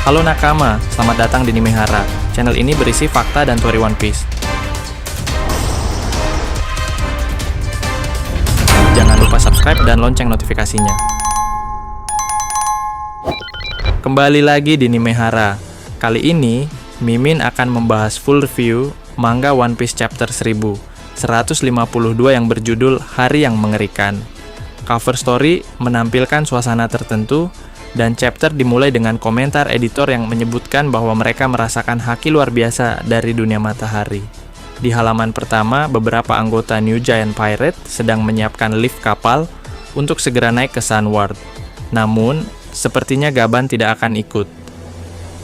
Halo nakama, selamat datang di Nimehara. Channel ini berisi fakta dan teori One Piece. Jangan lupa subscribe dan lonceng notifikasinya. Kembali lagi di Nimehara. Kali ini, Mimin akan membahas full review manga One Piece chapter 1152 yang berjudul Hari yang Mengerikan. Cover story menampilkan suasana tertentu, dan chapter dimulai dengan komentar editor yang menyebutkan bahwa mereka merasakan haki luar biasa dari dunia matahari. Di halaman pertama, beberapa anggota New Giant Pirate sedang menyiapkan lift kapal untuk segera naik ke Sunward. Namun, sepertinya Gaban tidak akan ikut.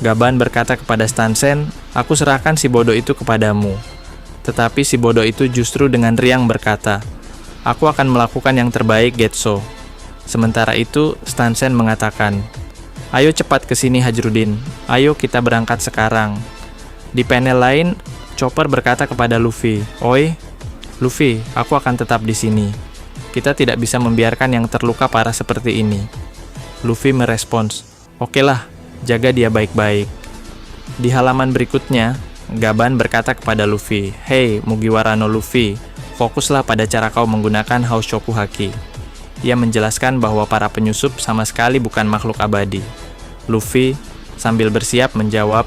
Gaban berkata kepada Stansen, "Aku serahkan si bodoh itu kepadamu." Tetapi si bodoh itu justru dengan riang berkata, "Aku akan melakukan yang terbaik, Getso." Sementara itu, Stansen mengatakan, "Ayo cepat ke sini, Hajrudin. Ayo kita berangkat sekarang." Di panel lain, Chopper berkata kepada Luffy, "Oi, Luffy, aku akan tetap di sini. Kita tidak bisa membiarkan yang terluka parah seperti ini." Luffy merespons, "Okelah, jaga dia baik-baik." Di halaman berikutnya, Gaban berkata kepada Luffy, "Hei, Mugiwara no Luffy, fokuslah pada cara kau menggunakan Haoshoku Haki." Ia menjelaskan bahwa para penyusup sama sekali bukan makhluk abadi. Luffy sambil bersiap menjawab,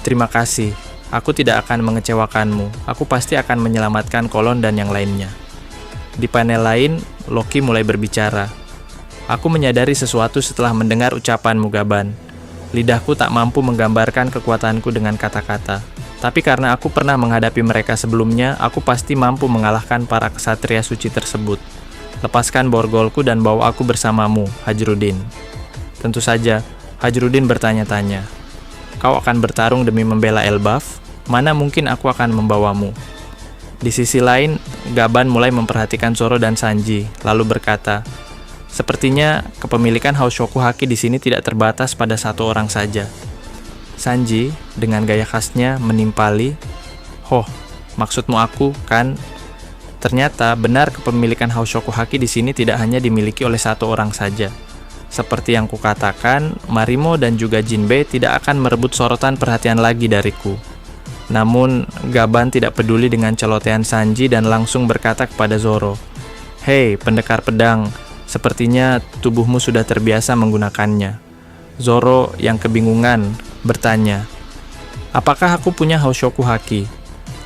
"Terima kasih, aku tidak akan mengecewakanmu. Aku pasti akan menyelamatkan Kolon dan yang lainnya." Di panel lain, Loki mulai berbicara. "Aku menyadari sesuatu setelah mendengar ucapanmu, Gaban. Lidahku tak mampu menggambarkan kekuatanku dengan kata-kata. Tapi karena aku pernah menghadapi mereka sebelumnya, aku pasti mampu mengalahkan para kesatria suci tersebut. Lepaskan borgolku dan bawa aku bersamamu, Hajrudin." Tentu saja, Hajrudin bertanya-tanya, "Kau akan bertarung demi membela Elbaf? Mana mungkin aku akan membawamu?" Di sisi lain, Gaban mulai memperhatikan Zoro dan Sanji, lalu berkata, "Sepertinya kepemilikan Haoshoku Haki di sini tidak terbatas pada satu orang saja." Sanji, dengan gaya khasnya, menimpali, "Hoh, maksudmu aku, kan? Ternyata benar kepemilikan Haoshoku Haki di sini tidak hanya dimiliki oleh satu orang saja. Seperti yang kukatakan, Marimo dan juga Jinbe tidak akan merebut sorotan perhatian lagi dariku." Namun, Gaban tidak peduli dengan celotehan Sanji dan langsung berkata kepada Zoro, "Hei, pendekar pedang, sepertinya tubuhmu sudah terbiasa menggunakannya." Zoro yang kebingungan bertanya, "Apakah aku punya Haoshoku Haki?"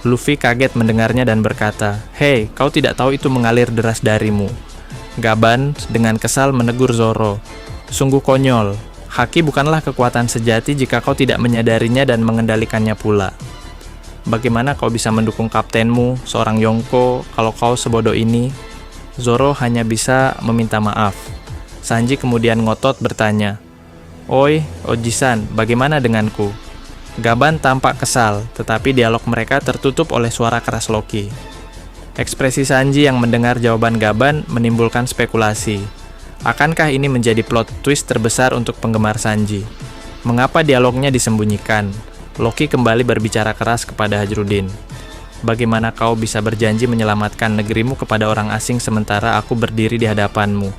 Luffy kaget mendengarnya dan berkata, "Hei, kau tidak tahu itu mengalir deras darimu." Gaban dengan kesal menegur Zoro, "Sungguh konyol. Haki bukanlah kekuatan sejati jika kau tidak menyadarinya dan mengendalikannya pula. Bagaimana kau bisa mendukung kaptenmu, seorang Yonko, kalau kau sebodoh ini?" Zoro hanya bisa meminta maaf. Sanji kemudian ngotot bertanya, "Oi, Oji-san, bagaimana denganku?" Gaban tampak kesal, tetapi dialog mereka tertutup oleh suara keras Loki. Ekspresi Sanji yang mendengar jawaban Gaban menimbulkan spekulasi. Akankah ini menjadi plot twist terbesar untuk penggemar Sanji? Mengapa dialognya disembunyikan? Loki kembali berbicara keras kepada Hajrudin. "Bagaimana kau bisa berjanji menyelamatkan negerimu kepada orang asing sementara aku berdiri di hadapanmu?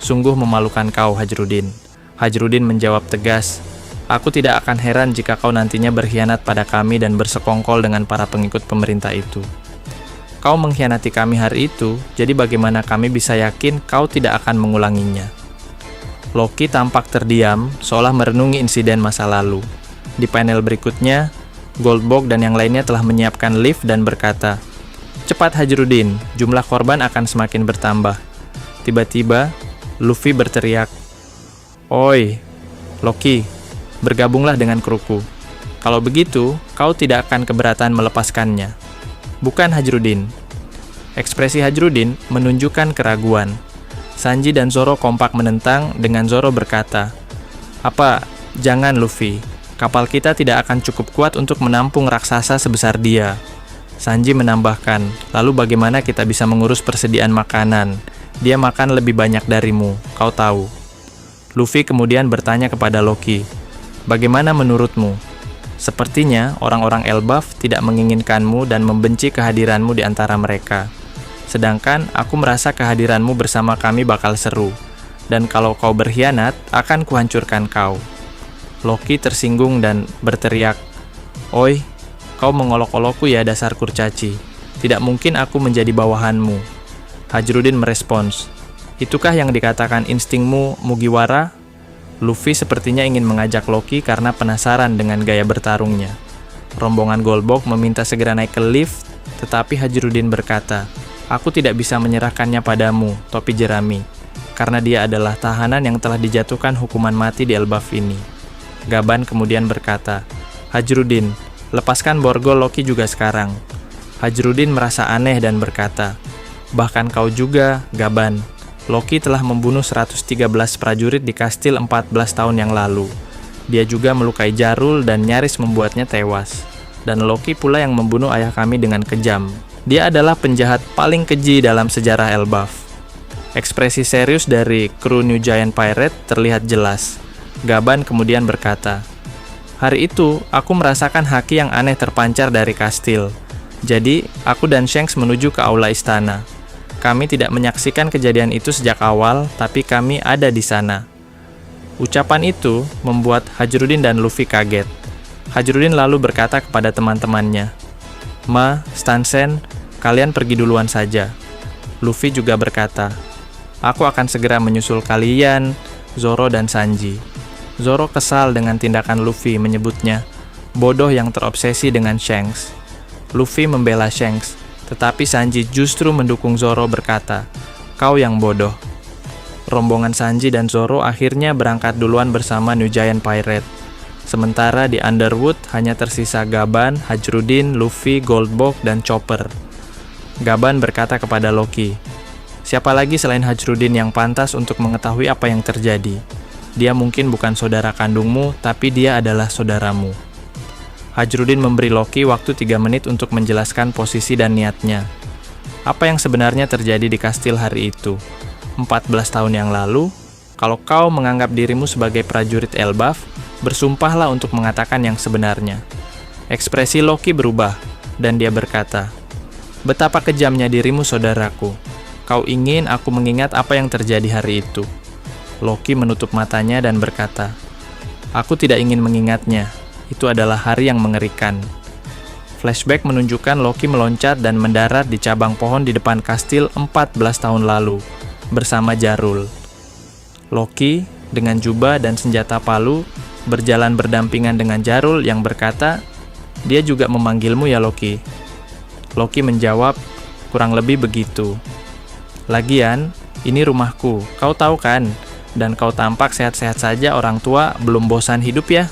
Sungguh memalukan kau, Hajrudin." Hajrudin menjawab tegas, "Aku tidak akan heran jika kau nantinya berkhianat pada kami dan bersekongkol dengan para pengikut pemerintah itu. Kau mengkhianati kami hari itu, jadi bagaimana kami bisa yakin kau tidak akan mengulanginya?" Loki tampak terdiam, seolah merenungi insiden masa lalu. Di panel berikutnya, Goldberg dan yang lainnya telah menyiapkan lift dan berkata, "Cepat Hajrudin, jumlah korban akan semakin bertambah." Tiba-tiba, Luffy berteriak, "Oi, Loki, bergabunglah dengan kruku. Kalau begitu, kau tidak akan keberatan melepaskannya. Bukan, Hajrudin?" Ekspresi Hajrudin menunjukkan keraguan. Sanji dan Zoro kompak menentang dengan Zoro berkata, "Apa? Jangan, Luffy. Kapal kita tidak akan cukup kuat untuk menampung raksasa sebesar dia." Sanji menambahkan, "Lalu bagaimana kita bisa mengurus persediaan makanan? Dia makan lebih banyak darimu, kau tahu." Luffy kemudian bertanya kepada Loki, "Bagaimana menurutmu? Sepertinya orang-orang Elbaf tidak menginginkanmu dan membenci kehadiranmu di antara mereka. Sedangkan aku merasa kehadiranmu bersama kami bakal seru. Dan kalau kau berkhianat, akan kuhancurkan kau." Loki tersinggung dan berteriak, "Oi, kau mengolok-olokku ya dasar kurcaci. Tidak mungkin aku menjadi bawahanmu." Hajrudin merespons, "Itukah yang dikatakan instingmu, Mugiwara?" Luffy sepertinya ingin mengajak Loki karena penasaran dengan gaya bertarungnya. Rombongan Goldbok meminta segera naik ke lift, tetapi Hajrudin berkata, "Aku tidak bisa menyerahkannya padamu, topi jerami, karena dia adalah tahanan yang telah dijatuhkan hukuman mati di Elbaf ini." Gaban kemudian berkata, "Hajrudin, lepaskan borgol Loki juga sekarang." Hajrudin merasa aneh dan berkata, "Bahkan kau juga, Gaban. Loki telah membunuh 113 prajurit di kastil 14 tahun yang lalu. Dia juga melukai Jarul dan nyaris membuatnya tewas. Dan Loki pula yang membunuh ayah kami dengan kejam. Dia adalah penjahat paling keji dalam sejarah Elbaf." Ekspresi serius dari kru New Giant Pirate terlihat jelas. Gaban kemudian berkata, "Hari itu, aku merasakan haki yang aneh terpancar dari kastil. Jadi, aku dan Shanks menuju ke aula istana. Kami tidak menyaksikan kejadian itu sejak awal, tapi kami ada di sana." Ucapan itu membuat Hajrudin dan Luffy kaget. Hajrudin lalu berkata kepada teman-temannya, "Ma, Stansen, kalian pergi duluan saja." Luffy juga berkata, "Aku akan segera menyusul kalian, Zoro dan Sanji." Zoro kesal dengan tindakan Luffy, menyebutnya bodoh yang terobsesi dengan Shanks. Luffy membela Shanks, tetapi Sanji justru mendukung Zoro berkata, "Kau yang bodoh." Rombongan Sanji dan Zoro akhirnya berangkat duluan bersama New Giant Pirate. Sementara di Underwood hanya tersisa Gaban, Hajrudin, Luffy, Goldbok, dan Chopper. Gaban berkata kepada Loki, "Siapa lagi selain Hajrudin yang pantas untuk mengetahui apa yang terjadi? Dia mungkin bukan saudara kandungmu, tapi dia adalah saudaramu." Hajrudin memberi Loki waktu 3 menit untuk menjelaskan posisi dan niatnya. Apa yang sebenarnya terjadi di kastil hari itu? 14 tahun yang lalu, kalau kau menganggap dirimu sebagai prajurit Elbaf, bersumpahlah untuk mengatakan yang sebenarnya. Ekspresi Loki berubah, dan dia berkata, "Betapa kejamnya dirimu, saudaraku. Kau ingin aku mengingat apa yang terjadi hari itu." Loki menutup matanya dan berkata, "Aku tidak ingin mengingatnya. Itu adalah hari yang mengerikan." Flashback menunjukkan Loki meloncat dan mendarat di cabang pohon di depan kastil 14 tahun lalu, bersama Jarul. Loki, dengan jubah dan senjata palu, berjalan berdampingan dengan Jarul yang berkata, "Dia juga memanggilmu ya, Loki?" Loki menjawab, "Kurang lebih begitu. Lagian, ini rumahku, kau tahu kan? Dan kau tampak sehat-sehat saja, orang tua, belum bosan hidup ya?"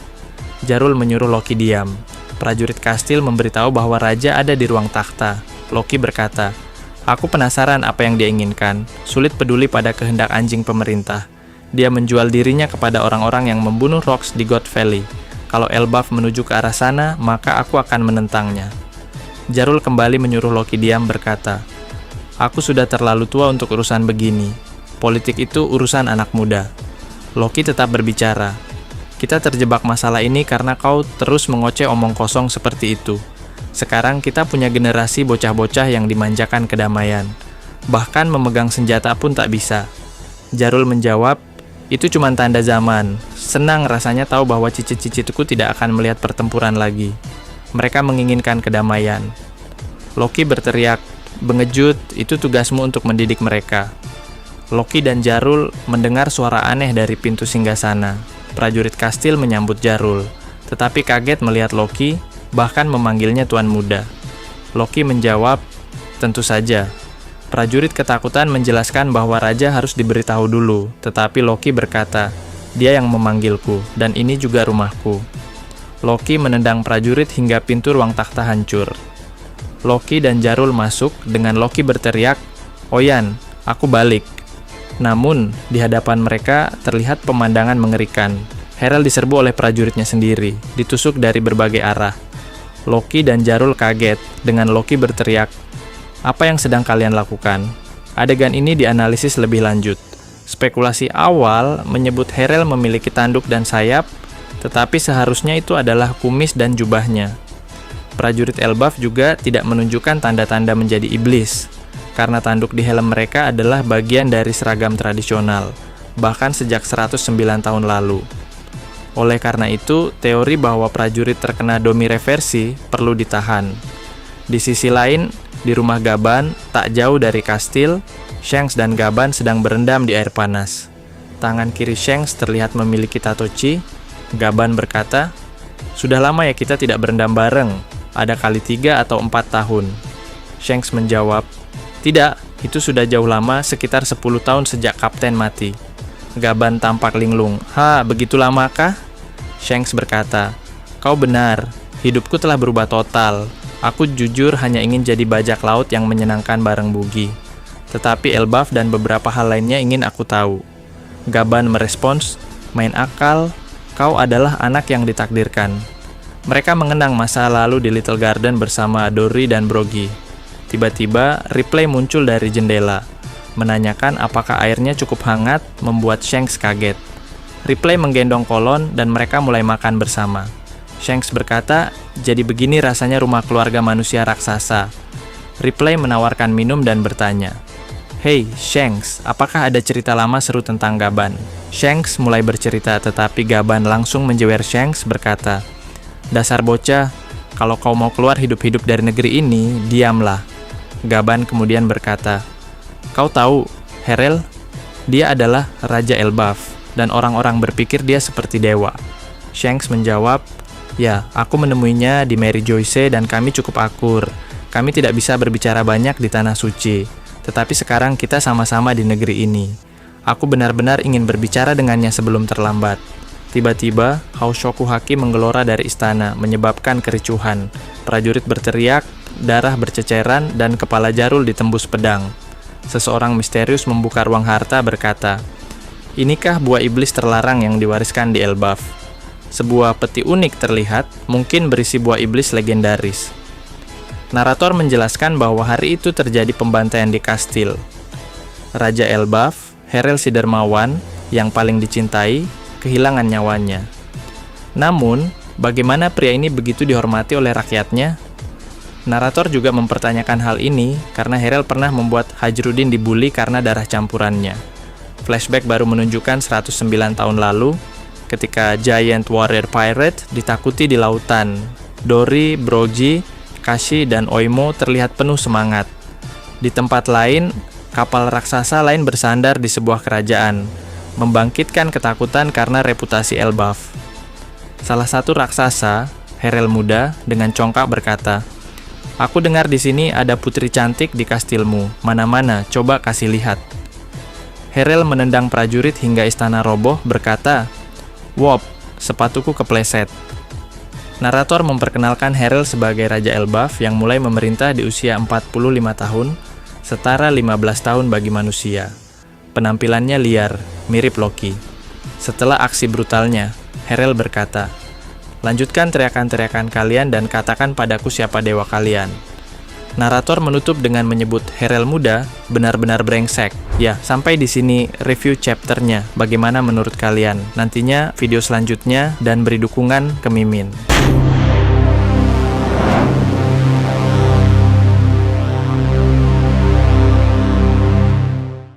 Jarul menyuruh Loki diam. Prajurit kastil memberitahu bahwa raja ada di ruang takhta. Loki berkata, "Aku penasaran apa yang dia inginkan. Sulit peduli pada kehendak anjing pemerintah. Dia menjual dirinya kepada orang-orang yang membunuh Rox di God Valley. Kalau Elbaf menuju ke arah sana, maka aku akan menentangnya." Jarul kembali menyuruh Loki diam berkata, "Aku sudah terlalu tua untuk urusan begini. Politik itu urusan anak muda." Loki tetap berbicara, "Kita terjebak masalah ini karena kau terus mengoceh omong kosong seperti itu. Sekarang kita punya generasi bocah-bocah yang dimanjakan kedamaian. Bahkan memegang senjata pun tak bisa." Jarul menjawab, "Itu cuma tanda zaman. Senang rasanya tahu bahwa cicit-cicitku tidak akan melihat pertempuran lagi. Mereka menginginkan kedamaian." Loki berteriak, "Bengejut, itu tugasmu untuk mendidik mereka." Loki dan Jarul mendengar suara aneh dari pintu singgasana. Prajurit kastil menyambut Jarul, tetapi kaget melihat Loki, bahkan memanggilnya Tuan Muda. Loki menjawab, "Tentu saja." Prajurit ketakutan menjelaskan bahwa raja harus diberitahu dulu, tetapi Loki berkata, "Dia yang memanggilku, dan ini juga rumahku." Loki menendang prajurit hingga pintu ruang takhta hancur. Loki dan Jarul masuk dengan Loki berteriak, "Oyan, aku balik." Namun, di hadapan mereka terlihat pemandangan mengerikan. Herald diserbu oleh prajuritnya sendiri, ditusuk dari berbagai arah. Loki dan Jarul kaget dengan Loki berteriak, "Apa yang sedang kalian lakukan?" Adegan ini dianalisis lebih lanjut. Spekulasi awal menyebut Herald memiliki tanduk dan sayap, tetapi seharusnya itu adalah kumis dan jubahnya. Prajurit Elbaf juga tidak menunjukkan tanda-tanda menjadi iblis, karena tanduk di helm mereka adalah bagian dari seragam tradisional, bahkan sejak 109 tahun lalu. Oleh karena itu, teori bahwa prajurit terkena domi reversi perlu ditahan. Di sisi lain, di rumah Gaban, tak jauh dari kastil, Shanks dan Gaban sedang berendam di air panas. Tangan kiri Shanks terlihat memiliki tato Chi. Gaban berkata, "Sudah lama ya kita tidak berendam bareng, ada kali 3 atau 4 tahun. Shanks menjawab, "Tidak, itu sudah jauh lama, sekitar 10 tahun sejak kapten mati." Gaban tampak linglung. "Ha, begitu lamakah?" Shanks berkata, "Kau benar, hidupku telah berubah total. Aku jujur hanya ingin jadi bajak laut yang menyenangkan bareng Buggy. Tetapi Elbaf dan beberapa hal lainnya ingin aku tahu." Gaban merespons, "Main akal, kau adalah anak yang ditakdirkan." Mereka mengenang masa lalu di Little Garden bersama Dory dan Broggy. Tiba-tiba, Ripley muncul dari jendela, menanyakan apakah airnya cukup hangat, membuat Shanks kaget. Ripley menggendong Kolon dan mereka mulai makan bersama. Shanks berkata, "Jadi begini rasanya rumah keluarga manusia raksasa." Ripley menawarkan minum dan bertanya, "Hei, Shanks, apakah ada cerita lama seru tentang Gaban?" Shanks mulai bercerita, tetapi Gaban langsung menjewer Shanks berkata, "Dasar bocah, kalau kau mau keluar hidup-hidup dari negeri ini, diamlah." Gaban kemudian berkata, "Kau tahu, Herel, dia adalah Raja Elbaf, dan orang-orang berpikir dia seperti dewa." Shanks menjawab, "Ya, aku menemuinya di Mary Joyce dan kami cukup akur. Kami tidak bisa berbicara banyak di Tanah Suci, tetapi sekarang kita sama-sama di negeri ini. Aku benar-benar ingin berbicara dengannya sebelum terlambat." Tiba-tiba, Haushoku Haki menggelora dari istana, menyebabkan kericuhan. Prajurit berteriak, darah berceceran, dan kepala Jarul ditembus pedang. Seseorang misterius membuka ruang harta berkata, "Inikah buah iblis terlarang yang diwariskan di Elbaf?" Sebuah peti unik terlihat, mungkin berisi buah iblis legendaris. Narator menjelaskan bahwa hari itu terjadi pembantaian di kastil. Raja Elbaf, Herel si dermawan, yang paling dicintai, kehilangan nyawanya. Namun, bagaimana pria ini begitu dihormati oleh rakyatnya? Narator juga mempertanyakan hal ini karena Herel pernah membuat Hajrudin dibully karena darah campurannya. Flashback baru menunjukkan 109 tahun lalu, ketika Giant Warrior Pirate ditakuti di lautan. Dory, Broggy, Kashi, dan Oimo terlihat penuh semangat. Di tempat lain, kapal raksasa lain bersandar di sebuah kerajaan, membangkitkan ketakutan karena reputasi Elbaf. Salah satu raksasa, Herel muda, dengan congkak berkata, "Aku dengar di sini ada putri cantik di kastilmu. Mana-mana, coba kasih lihat." Herel menendang prajurit hingga istana roboh, berkata, "Wop, sepatuku kepleset." Narator memperkenalkan Herel sebagai Raja Elbaf yang mulai memerintah di usia 45 tahun, setara 15 tahun bagi manusia. Penampilannya liar, mirip Loki. Setelah aksi brutalnya, Herel berkata, "Lanjutkan teriakan-teriakan kalian dan katakan padaku siapa dewa kalian." Narator menutup dengan menyebut Herel muda benar-benar brengsek. Ya, sampai di sini review chapternya. Bagaimana menurut kalian? Nantinya video selanjutnya dan beri dukungan ke Mimin.